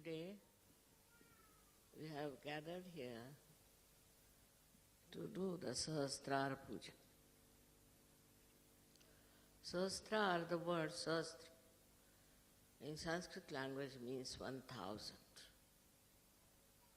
Today we have gathered here to do the Sahasrara Puja. Sahasrara, the word Sahasra, in Sanskrit language means 1,000.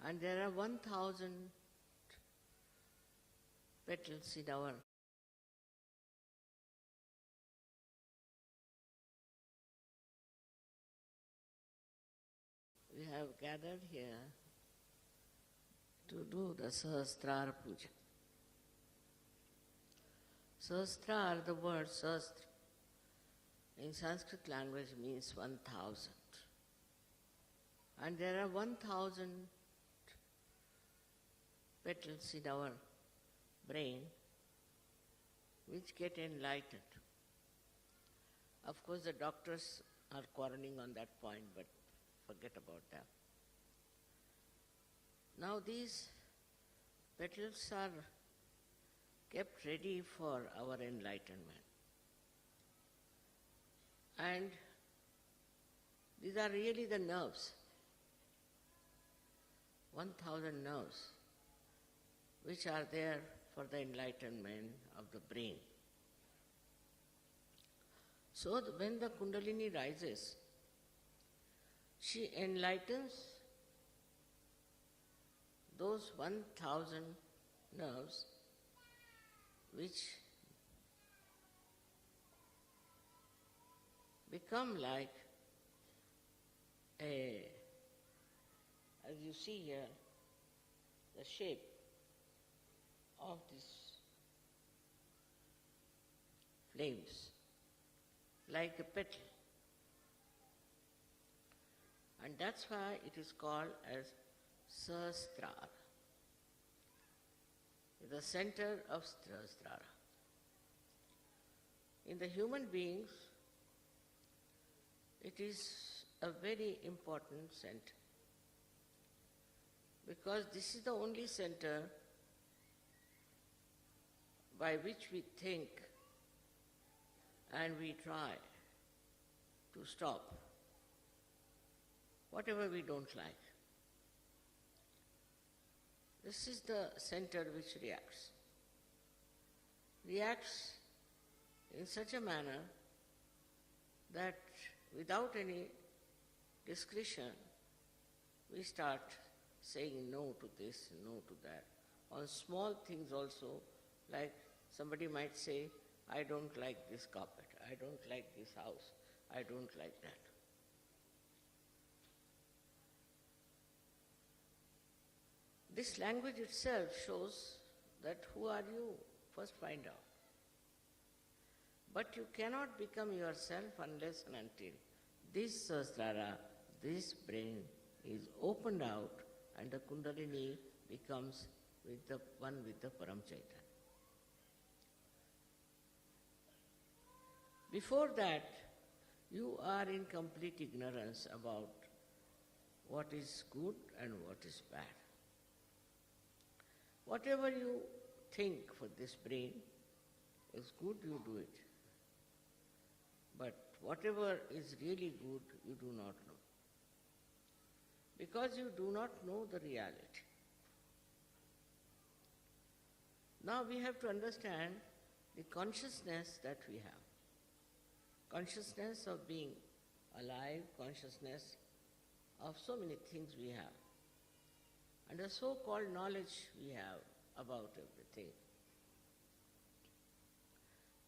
And there are 1,000 petals in our we have gathered here to do the Sahasrara Puja. Sahasrara, the word Sahasra, in Sanskrit language means 1,000. And there are 1,000 petals in our brain which get enlightened. Of course, the doctors are quarreling on that point, but forget about that. Now these petals are kept ready for our enlightenment. And these are really the nerves, 1,000 nerves, which are there for the enlightenment of the brain. So when the Kundalini rises, she enlightens those 1,000 nerves which become like as you see here, the shape of these flames, like a petal. And that's why it is called as Sahasrara, the center of Sahasrara. In the human beings, it is a very important center, because this is the only center by which we think and we try to stop whatever we don't like. This is the center which reacts. Reacts in such a manner that without any discretion, we start saying no to this, no to that. On small things also, like somebody might say, I don't like this carpet, I don't like this house, I don't like that. This language itself shows that who are you? First find out. But you cannot become yourself unless and until this Sahasrara, this brain is opened out and the Kundalini becomes with the one with the Param Chaitanya. Before that, you are in complete ignorance about what is good and what is bad. Whatever you think for this brain is good, you do it. But whatever is really good, you do not know. Because you do not know the reality. Now we have to understand the consciousness that we have. Consciousness of being alive, consciousness of so many things we have. And the so-called knowledge we have about everything.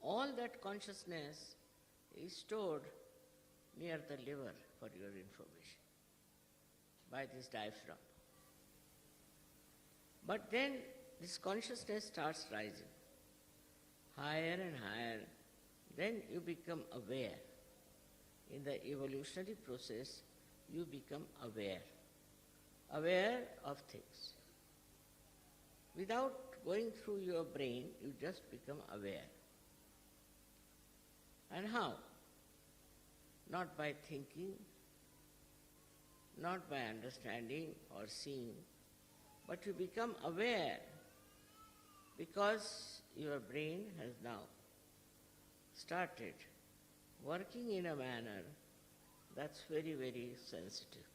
All that consciousness is stored near the liver, for your information, by this diaphragm. But then this consciousness starts rising, higher and higher. Then you become aware. In the evolutionary process, you become aware of things. Without going through your brain, you just become aware. And how? Not by thinking, not by understanding or seeing, but you become aware because your brain has now started working in a manner that's very, very sensitive.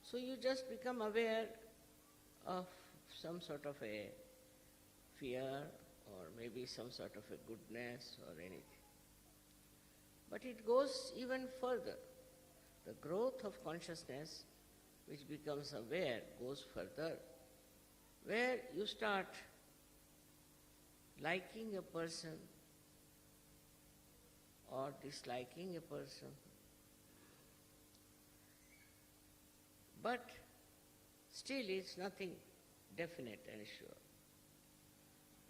So you just become aware of some sort of a fear or maybe some sort of a goodness or anything. But it goes even further. The growth of consciousness, which becomes aware, goes further, where you start liking a person or disliking a person. But still it's nothing definite and sure.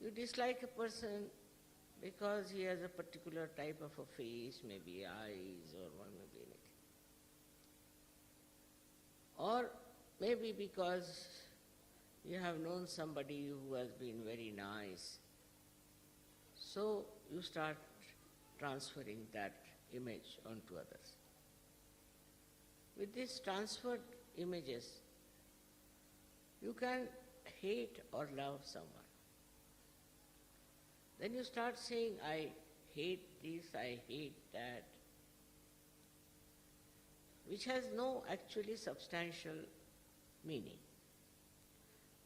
You dislike a person because he has a particular type of a face, maybe eyes or one maybe anything. Or maybe because you have known somebody who has been very nice. So you start transferring that image onto others. With these transferred images, you can hate or love someone. Then you start saying, I hate this, I hate that, which has no actually substantial meaning.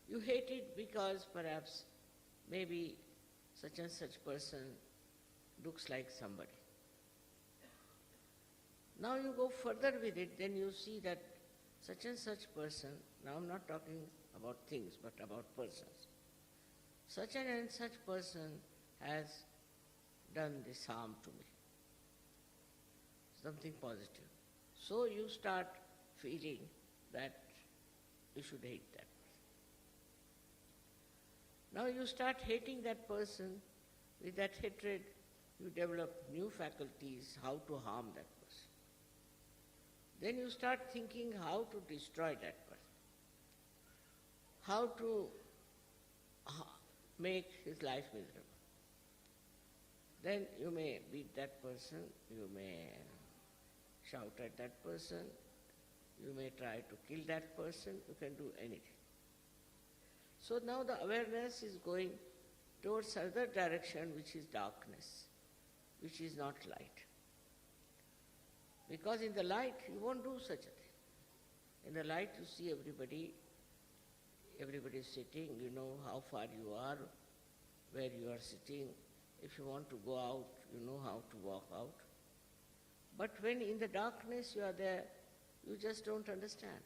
You hate it because perhaps maybe such and such person looks like somebody. Now you go further with it, then you see that such and such person, now I'm not talking about things, but about persons. Such and such person has done this harm to me, something positive. So you start feeling that you should hate that person. Now you start hating that person. With that hatred, you develop new faculties how to harm that person. Then you start thinking how to destroy that person, how to make his life miserable. Then you may beat that person, you may shout at that person, you may try to kill that person, you can do anything. So now the awareness is going towards other direction, which is darkness, which is not light. Because in the light you won't do such a thing. In the light you see everybody is sitting, you know how far you are, where you are sitting. If you want to go out, you know how to walk out. But when in the darkness you are there, you just don't understand.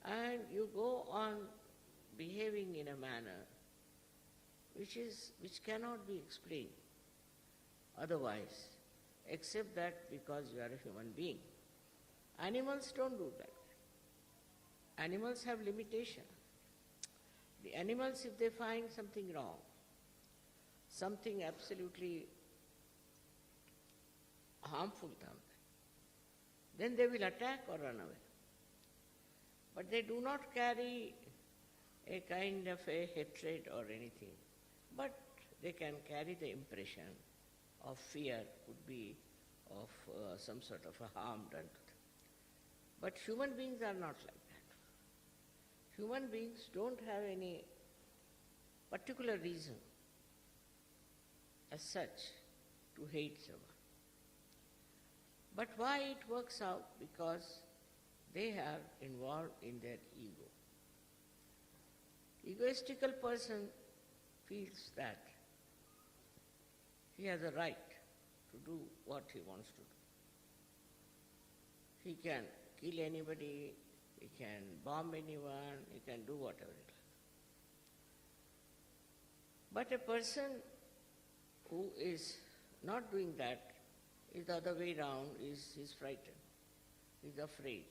And you go on behaving in a manner which cannot be explained otherwise, except that because you are a human being. Animals don't do that. Animals have limitation. The animals, if they find something wrong, something absolutely harmful to them, then they will attack or run away. But they do not carry a kind of a hatred or anything, but they can carry the impression of fear, could be of some sort of a harm done to them. But human beings are not like that. Human beings don't have any particular reason as such to hate someone. But why it works out? Because they are involved in their ego. Egoistical person feels that he has a right to do what he wants to do. He can kill anybody, he can bomb anyone, he can do whatever he likes. But a person who is not doing that is the other way around, is frightened, is afraid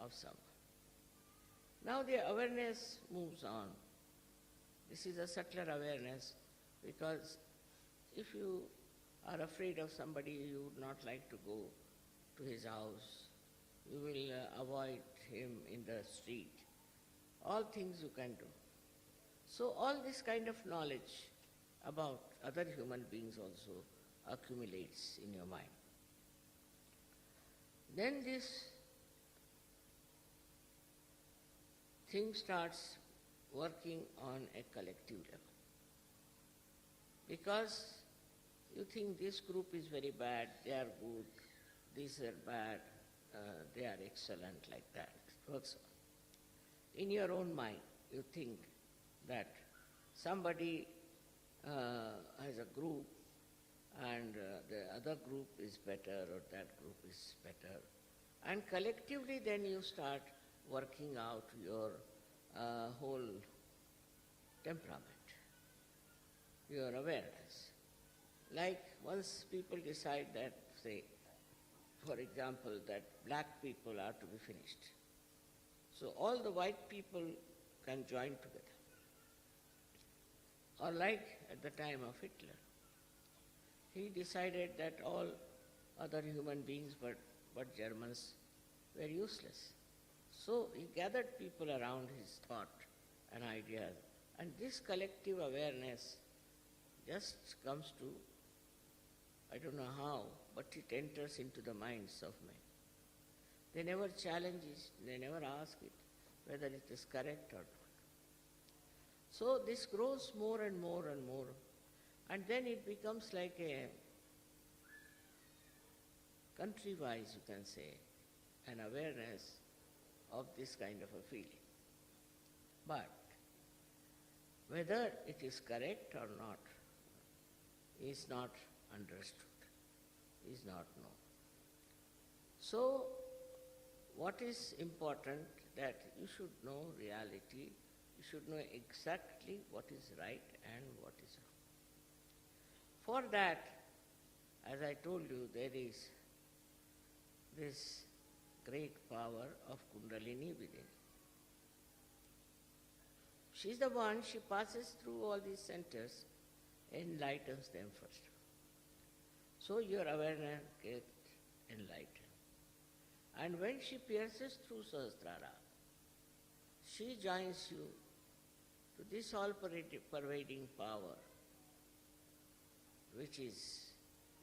of someone. Now the awareness moves on. This is a subtler awareness, because if you are afraid of somebody, you would not like to go to his house, you will avoid him in the street. All things you can do. So all this kind of knowledge about other human beings also accumulates in your mind. Then this thing starts working on a collective level. Because you think this group is very bad, they are good, these are bad, they are excellent, like that. works. In your own mind, you think that somebody has a group and the other group is better or that group is better. And collectively then you start working out your whole temperament, your awareness. Like once people decide that, say, for example, that black people are to be finished. So all the white people can join together. Or like at the time of Hitler, he decided that all other human beings but Germans were useless. So he gathered people around his thought and ideas, and this collective awareness just comes to, I don't know how, but it enters into the minds of men. They never challenge it, they never ask it whether it is correct or not. So this grows more and more and more, and then it becomes like a country-wise, you can say, an awareness of this kind of a feeling. But whether it is correct or not is not understood, is not known. So what is important, that you should know reality, you should know exactly what is right and what is wrong. For that, as I told you, there is this great power of Kundalini within. She is the one, she passes through all these centers, enlightens them first. So your awareness gets enlightened. And when she pierces through Sahasrara, she joins you to this all-pervading power, which is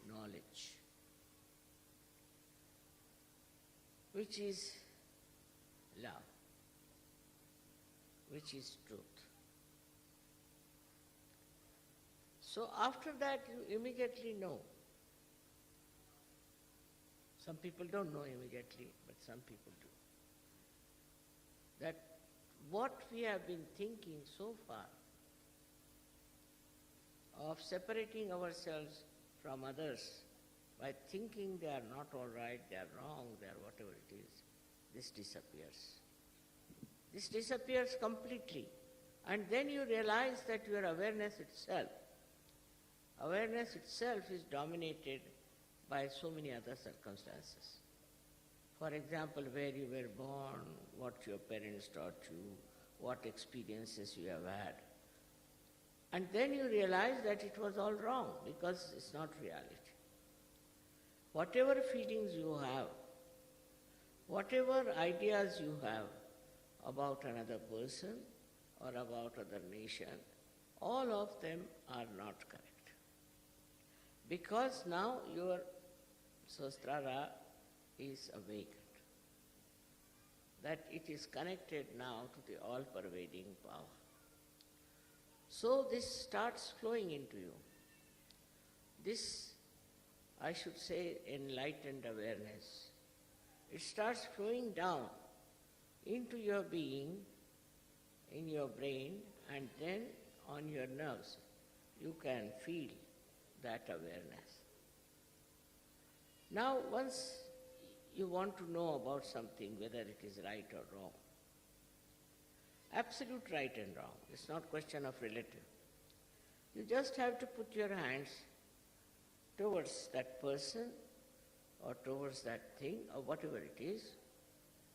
knowledge, which is love, which is truth. So after that you immediately know. Some people don't know immediately, but some people do. That what we have been thinking so far of separating ourselves from others by thinking they are not all right, they are wrong, they are whatever it is, this disappears. This disappears completely. And then you realize that your awareness itself is dominated by so many other circumstances. For example, where you were born, what your parents taught you, what experiences you have had. And then you realize that it was all wrong because it's not reality. Whatever feelings you have, whatever ideas you have about another person or about other nation, all of them are not correct. Because now your Sahasrara is awakened, that it is connected now to the all-pervading power. So this starts flowing into you. This, I should say, enlightened awareness. It starts flowing down into your being, in your brain, and then on your nerves. You can feel that awareness. Now, once you want to know about something, whether it is right or wrong, absolute right and wrong, it's not question of relative. You just have to put your hands towards that person or towards that thing or whatever it is.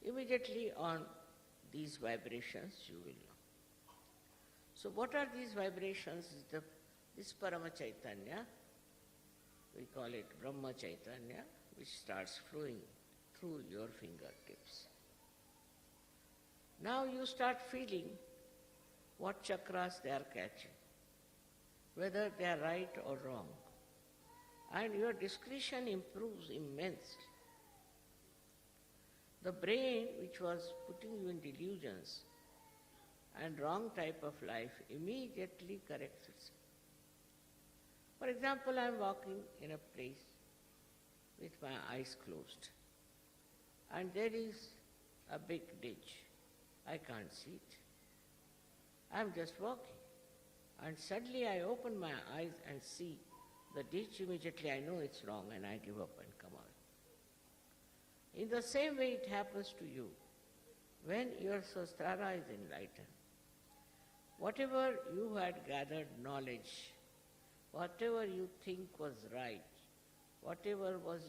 Immediately on these vibrations you will know. So what are these vibrations? This Parama Chaitanya, we call it Brahma Chaitanya, which starts flowing through your fingertips. Now you start feeling what chakras they are catching, whether they are right or wrong. And your discretion improves immensely. The brain, which was putting you in delusions and wrong type of life, immediately corrects itself. For example, I am walking in a place with my eyes closed, and there is a big ditch. I can't see it. I'm just walking. And suddenly I open my eyes and see the ditch. Immediately I know it's wrong and I give up and come out. In the same way it happens to you. When your sahasrara is enlightened, whatever you had gathered knowledge, whatever you think was right, whatever was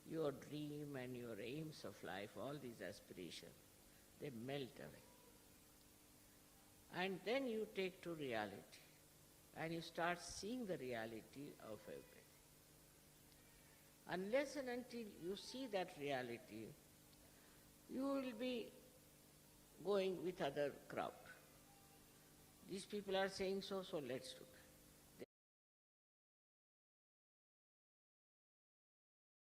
your dream and your aims of life, all these aspirations, they melt away. And then you take to reality and you start seeing the reality of everything. Unless and until you see that reality, you will be going with other crowd. These people are saying so, so let's do